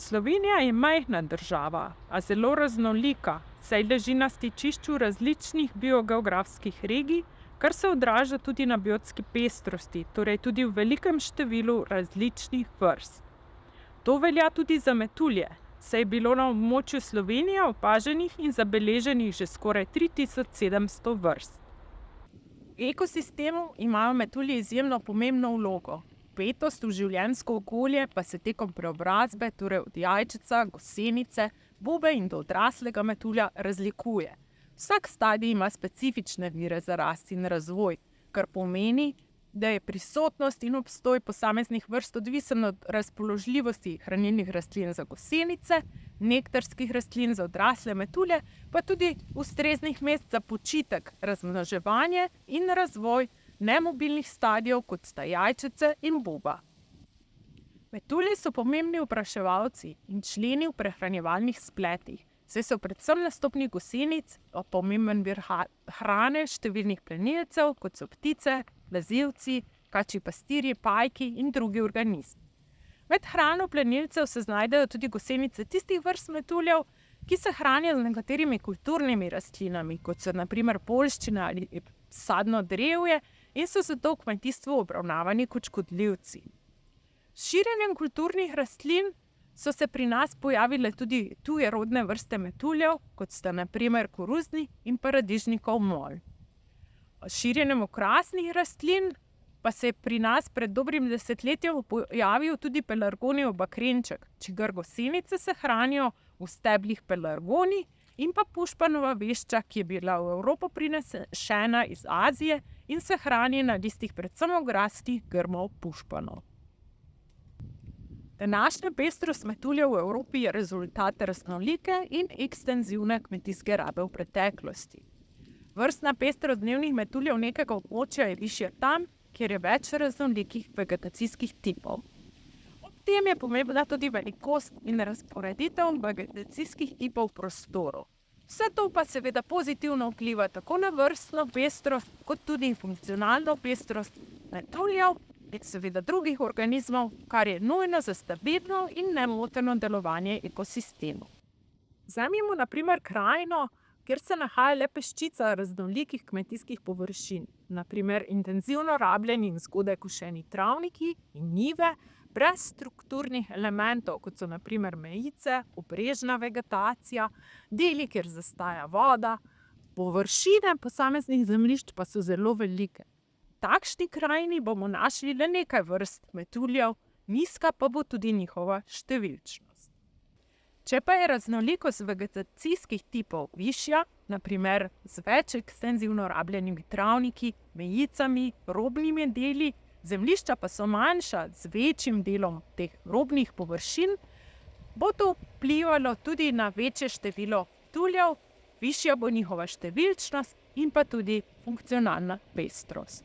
Slovenija je majhna država, a zelo raznolika, saj leži na stičišču različnih biogeografskih regij, kar se odraža tudi na biotski pestrosti, torej tudi v velikem številu različnih vrst. To velja tudi za metulje, saj je bilo na območju Slovenije opaženih in zabeleženih že skoraj 3700 vrst. V ekosistemu imajo metulji izjemno pomembno vlogo. Vpetost v življenjsko okolje pa se tekom preobrazbe, torej od jajčeca, gosenice, bube in do odraslega metulja razlikuje. Vsak stadij ima specifične vire za rast in razvoj, kar pomeni, da je prisotnost in obstoj posameznih vrst odvisen od razpoložljivosti hranilnih rastlin za gosenice, nektarskih rastlin za odrasle metulje, pa tudi ustreznih mest za počitek, razmnoževanje in razvoj nemobilnih stadijev, kot sta jajčece in buba. Metulji so pomembni opraševalci in členi v prehranjevalnih spletih, saj so predvsem na stopnji gosenic pomemben vir hrane številnih plenilcev, kot so ptice, plazilci, kačji pastirji, pajki in drugi organizmi. Med hrano plenilcev se znajdejo tudi gosenice tistih vrst metuljev, ki se hranijo z nekaterimi kulturnimi rastlinami, kot so na primer poljščine ali sadno drevje, in so zato v kmetijstvu obravnavani kot škodljivci. S širjenjem kulturnih rastlin so se pri nas pojavile tudi tujerodne vrste metuljev, kot sta na primer koruzni in paradižnikov mol. S širjenjem okrasnih rastlin pa se je pri nas pred dobrim desetletjem pojavil tudi pelargonijev bakrenček, čigar gosenice se hranijo v steblih pelargonij, in pa pušpanova vešča, ki je bila v Evropo prinesena iz Azije in se hrani na listih predvsem okrasnih grmov pušpanov. Današnja pestrost metuljev v Evropi je rezultat raznolike in ekstenzivne kmetijske rabe v preteklosti. Vrstna pestrost dnevnih metuljev nekega območja je višja tam, kjer je več raznolikih vegetacijskih tipov. Ob tem je pomembna tudi velikost in razporeditev vegetacijskih tipov v prostoru. Vse to pa seveda pozitivno vpliva tako na vrstno pestrost, kot tudi funkcionalno pestrost metuljev in seveda drugih organizmov, kar je nujno za stabilno in nemoteno delovanje ekosistemov. Vzemimo na primer krajino, kjer se nahaja le peščica raznolikih kmetijskih površin, na primer intenzivno rabljeni in zgodaj košeni travniki in njive, brez strukturnih elementov, kot so na primer mejice, obrežna vegetacija, deli, kjer zastaja voda, površine posameznih zemljišč pa so zelo velike. V takšni krajini bomo našli le nekaj vrst metuljev, nizka pa bo tudi njihova številčnost. Če pa je raznolikost vegetacijskih tipov višja, na primer z več ekstenzivno rabljenimi travniki, mejicami, robnimi deli, zemljišča pa so manjša z večjim delom teh robnih površin, bo to vplivalo tudi na večje število metuljev, višja bo njihova številčnost in pa tudi funkcionalna pestrost.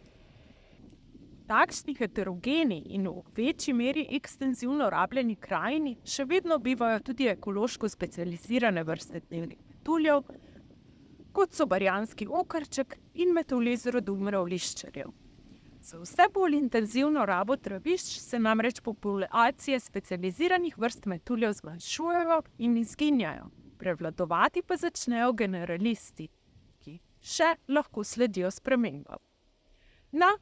V takšni heterogeni in v večji meri ekstenzivno rabljeni krajini še vedno bivajo tudi ekološko specializirane vrste dnevnih metuljev, kot so barjanski okarček in metulji z rodu mravljiščarjev. Z vse bolj intenzivno rabo travišč se namreč populacije specializiranih vrst metuljev zmanjšujejo in izginjajo, prevladovati pa začnejo generalisti, ki še lahko sledijo spremembam. Na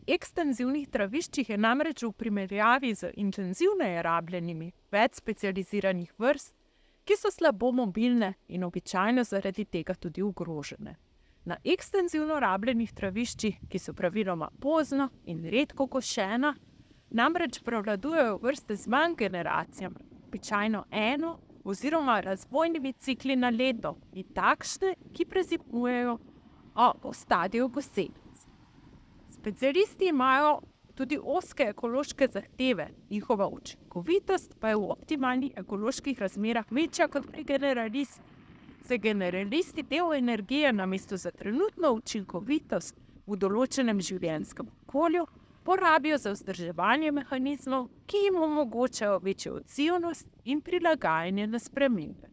ekstenzivnih traviščih je namreč v primerjavi z intenzivneje rabljenimi več specializiranih vrst, ki so slabo mobilne in običajno zaradi tega tudi ogrožene. Na ekstenzivno rabljenih traviščih, ki so praviloma pozno in redko košena, namreč prevladujejo vrste z manj generacijami, običajno eno oziroma razvojnimi cikli na leto in takšne, ki prezimujejo v stadiju gosenic. Specialisti imajo tudi ozke ekološke zahteve, njihova učinkovitost pa je v optimalnih ekoloških razmerah večja kot pri generalistih. Saj generalisti del energije namesto za trenutno učinkovitost v določenem življenjskem okolju porabijo za vzdrževanje mehanizmov, ki jim omogočajo večjo odzivnost in prilagajanje na spremembe.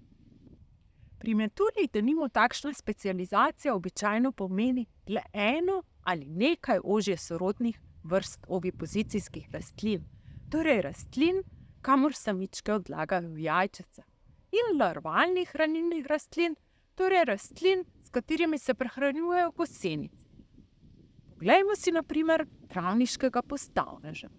Pri metuljih denimo takšna specializacija običajno pomeni le eno ali nekaj ožje sorodnih vrst ovipozicijskih rastlin, torej rastlin, kamor samičke odlagajo jajčeca, in larvalnih hranilnih rastlin, torej rastlin, s katerimi se prehranjujejo gosenice. Poglejmo si na primer travniškega postavneža.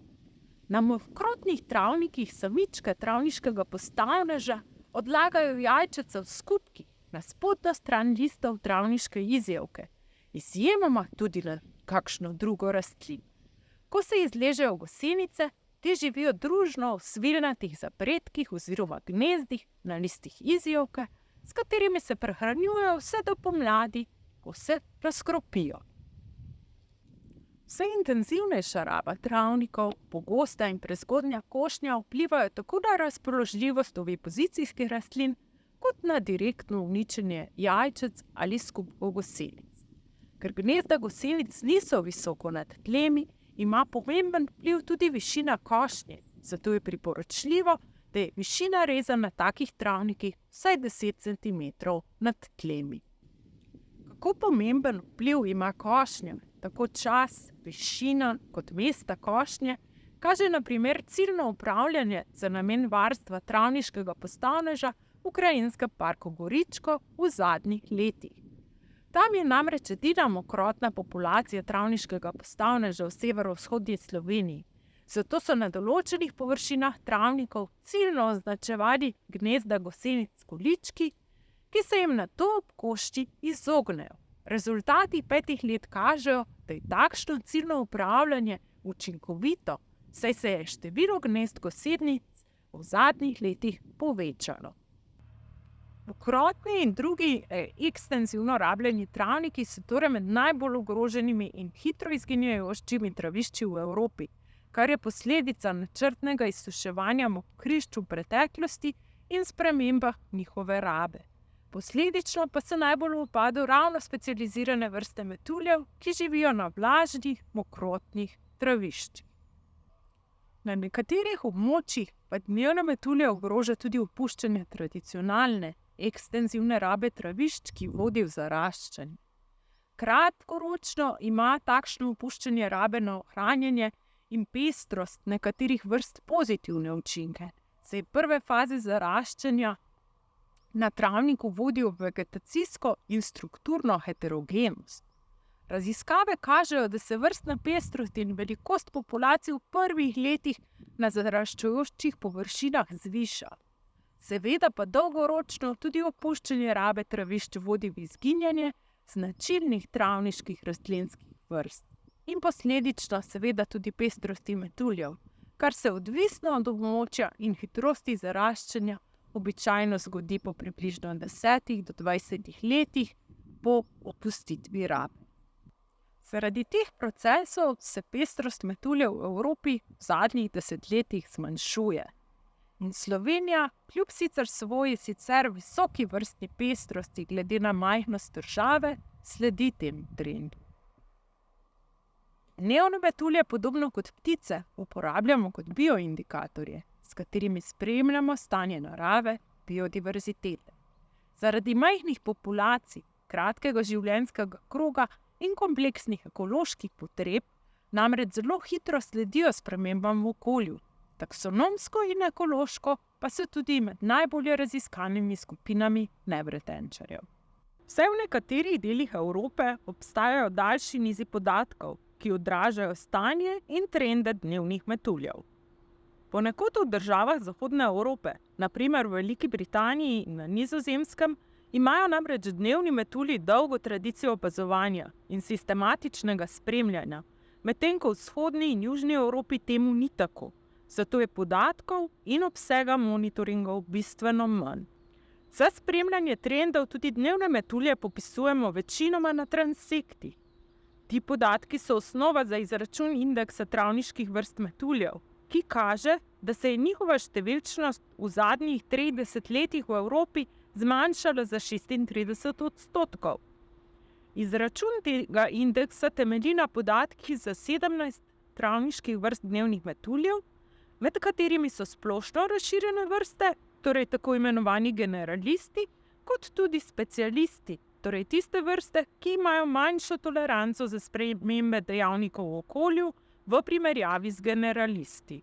Na mokrotnih travnikih samičke travniškega postavneža odlagajo jajčeca v skupkih na spodnjo stran listov travniške izjevke, izjemoma tudi na kakšno drugo rastlino. Ko se izležejo gosenice, te živijo družno v svilnatih zapredkih oziroma gnezdih na listih izjevke, s katerimi se prehranjujejo vse do pomladi, ko se razkropijo. Vse intenzivnejša raba travnikov, pogosta in prezgodnja košnja vplivajo tako na razpoložljivost oviposicijskih rastlin, kot na direktno uničenje jajčec ali skupkov gosenic. Ker gnezda gosenic niso visoko nad tlemi, ima pomemben vpliv tudi višina košnje, zato je priporočljivo, da je višina reza na takih travnikih vsaj 10 cm nad tlemi. Kako pomemben vpliv ima košnja, tako čas, višina kot mesta košnje, kaže na primer ciljno upravljanje za namen varstva travniškega postavneža v Krajinskem parku Goričko v zadnjih letih. Tam je namreč edina mokrotna populacija travniškega postavneža v severovzhodni Sloveniji, zato so na določenih površinah travnikov ciljno označevali gnezda gosenic s količki, ki se jim nato ob košči izognejo. Rezultati 5 let kažejo, da je takšno ciljno upravljanje učinkovito, saj se je število gnezd gosenic v zadnjih letih povečalo. Mokrotni in drugi ekstenzivno rabljeni travniki so torej med najbolj ogroženimi in hitro izginjajočimi travišči v Evropi, kar je posledica načrtnega izsuševanja mokrišč v preteklosti in spremembah njihove rabe. Posledično pa so najbolj v upadu ravno specializirane vrste metuljev, ki živijo na vlažnih, mokrotnih traviščih. Na nekaterih območjih pa dnevne metulje ogroža tudi opuščanje tradicionalne, ekstenzivne rabe travišč, ki vodi v zaraščanje. Kratkoročno ima takšno opuščanje rabe na ohranjanje in pestrost nekaterih vrst pozitivne učinke, saj prve faze zaraščanja na travniku vodijo v vegetacijsko in strukturno heterogenost. Raziskave kažejo, da se vrstna pestrost in velikost populacij v prvih letih na zaraščajočih površinah zviša. Seveda pa dolgoročno tudi opuščanje rabe travišč vodi v izginjanje značilnih travniških rastlinskih vrst in posledično seveda tudi pestrosti metuljev, kar se odvisno od območja in hitrosti zaraščanja običajno zgodi po približno 10 do 20 letih po opustitvi rabe. Zaradi teh procesov se pestrost metuljev v Evropi v zadnjih desetletjih zmanjšuje. In Slovenija, kljub sicer svoji sicer visoki vrstni pestrosti glede na majhnost države, sledi tem trendu. Dnevne metulje, podobno kot ptice, uporabljamo kot bioindikatorje, s katerimi spremljamo stanje narave, biodiverzitete. Zaradi majhnih populacij, kratkega življenjskega kroga in kompleksnih ekoloških potreb namreč zelo hitro sledijo spremembam v okolju. Taksonomsko in ekološko pa so tudi med najbolje raziskanimi skupinami nevretenčarjev. Vsaj v nekaterih delih Evrope obstajajo daljši nizi podatkov, ki odražajo stanje in trende dnevnih metuljev. Ponekod v državah Zahodne Evrope, na primer v Veliki Britaniji in na Nizozemskem, imajo namreč dnevni metulji dolgo tradicijo opazovanja in sistematičnega spremljanja, medtem ko v vzhodni in južni Evropi temu ni tako. Zato je podatkov in obsega monitoringov bistveno manj. Za spremljanje trendov tudi dnevne metulje popisujemo večinoma na transektih. Ti podatki so osnova za izračun indeksa travniških vrst metuljev, ki kaže, da se je njihova številčnost v zadnjih 30 letih v Evropi zmanjšala za 36%. Izračun tega indeksa temelji na podatkih za 17 travniških vrst dnevnih metuljev, med katerimi so splošno razširjene vrste, torej tako imenovani generalisti, kot tudi specialisti, torej tiste vrste, ki imajo manjšo toleranco za spremembe dejavnikov v okolju v primerjavi z generalisti.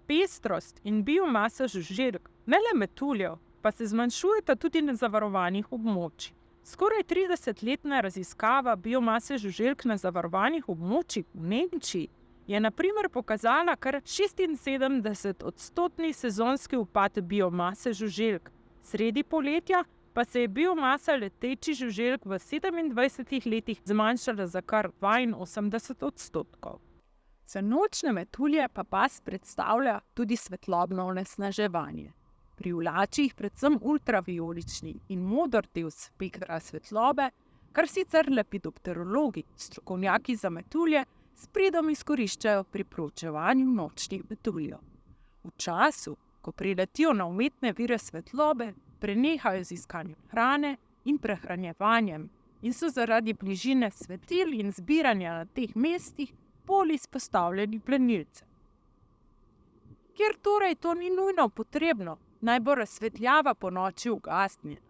Pestrost in biomasa žuželk, ne le metuljev, pa se zmanjšujeta tudi na zavarovanih območjih. Skoraj 30-letna raziskava biomase žuželk na zavarovanih območjih v Nemčiji je na primer pokazala kar 76% sezonski upad biomase žuželk. Sredi poletja pa se je biomasa letečih žuželk v 27 letih zmanjšala za kar 82%. Za nočne metulje pa pas predstavlja tudi svetlobno onesnaževanje. Privlači predvsem ultravijolični in moder del spektra svetlobe, kar sicer lepidopterologi, strokovnjaki za metulje, s pridom izkoriščajo pri proučevanju nočnih metuljev. V času, ko priletijo na umetne vire svetlobe, prenehajo z iskanjem hrane in prehranjevanjem in so zaradi bližine svetil in zbiranja na teh mestih bolj izpostavljeni plenilcem. Ker torej to ni nujno potrebno, naj bo razsvetljava ponoči ugasnjena.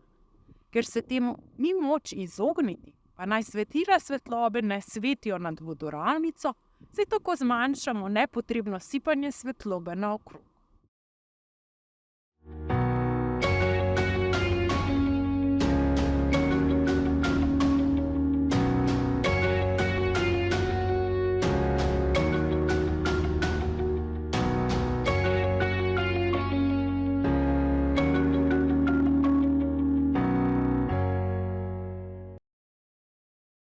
Ker se temu ni moč izogniti, pa naj svetila svetlobe ne svetijo nad vodoravnico, saj tako zmanjšamo nepotrebno sipanje svetlobe naokrog.